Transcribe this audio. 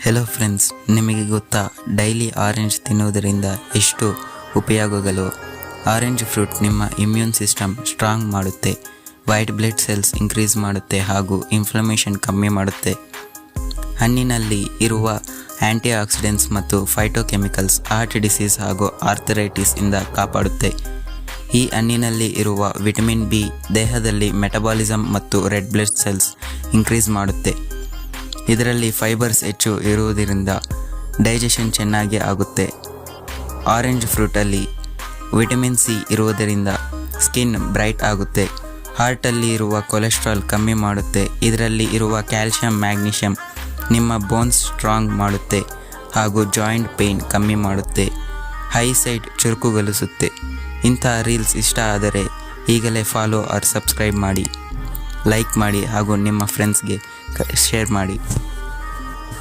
Hello friends, ನಿಮಗೆ ಗೊತ್ತಾ daily orange ತಿನ್ನುವುದರಿಂದ ಎಷ್ಟು ಉಪಯೋಗಗಳು? ಆರೆಂಜ್ ಫ್ರೂಟ್ ನಿಮ್ಮ ಇಮ್ಯೂನ್ ಸಿಸ್ಟಮ್ ಸ್ಟ್ರಾಂಗ್ ಮಾಡುತ್ತೆ, ವೈಟ್ ಬ್ಲಡ್ ಸೆಲ್ಸ್ ಇನ್ಕ್ರೀಸ್ ಮಾಡುತ್ತೆ ಹಾಗೂ ಇನ್ಫ್ಲಮೇಷನ್ ಕಮ್ಮಿ ಮಾಡುತ್ತೆ. ಹಣ್ಣಿನಲ್ಲಿ ಇರುವ ಆ್ಯಂಟಿ ಆಕ್ಸಿಡೆಂಟ್ಸ್ ಮತ್ತು ಫೈಟೋಕೆಮಿಕಲ್ಸ್ ಹಾರ್ಟ್ ಡಿಸೀಸ್ ಹಾಗೂ ಆರ್ಥರೈಟಿಸ್ ಇಂದ ಕಾಪಾಡುತ್ತೆ. ಈ ಹಣ್ಣಿನಲ್ಲಿ ಇರುವ ವಿಟಮಿನ್ ಬಿ ದೇಹದಲ್ಲಿ ಮೆಟಬಾಲಿಸಮ್ ಮತ್ತು ರೆಡ್ ಬ್ಲಡ್ ಸೆಲ್ಸ್ ಇನ್ಕ್ರೀಸ್ ಮಾಡುತ್ತೆ. ಇದರಲ್ಲಿ ಫೈಬರ್ಸ್ ಹೆಚ್ಚು ಇರುವುದರಿಂದ ಡೈಜೆಷನ್ ಚೆನ್ನಾಗಿ ಆಗುತ್ತೆ. ಆರೆಂಜ್ ಫ್ರೂಟಲ್ಲಿ ವಿಟಮಿನ್ ಸಿ ಇರುವುದರಿಂದ ಸ್ಕಿನ್ ಬ್ರೈಟ್ ಆಗುತ್ತೆ. ಹಾರ್ಟಲ್ಲಿ ಇರುವ ಕೊಲೆಸ್ಟ್ರಾಲ್ ಕಮ್ಮಿ ಮಾಡುತ್ತೆ. ಇದರಲ್ಲಿ ಇರುವ ಕ್ಯಾಲ್ಶಿಯಂ, ಮ್ಯಾಗ್ನೀಷಿಯಂ ನಿಮ್ಮ ಬೋನ್ಸ್ ಸ್ಟ್ರಾಂಗ್ ಮಾಡುತ್ತೆ ಹಾಗೂ ಜಾಯಿಂಟ್ ಪೇಯ್ನ್ ಕಮ್ಮಿ ಮಾಡುತ್ತೆ. ಐಸೈಟ್ ಚುರುಕುಗೊಳಿಸುತ್ತೆ. ಇಂಥ ರೀಲ್ಸ್ ಇಷ್ಟ ಆದರೆ ಈಗಲೇ ಫಾಲೋ ಆರ್ ಸಬ್ಸ್ಕ್ರೈಬ್ ಮಾಡಿ, ಲೈಕ್ ಮಾಡಿ ಹಾಗೂ ನಿಮ್ಮ ಫ್ರೆಂಡ್ಸ್ಗೆ ಶೇರ್ ಮಾಡಿ.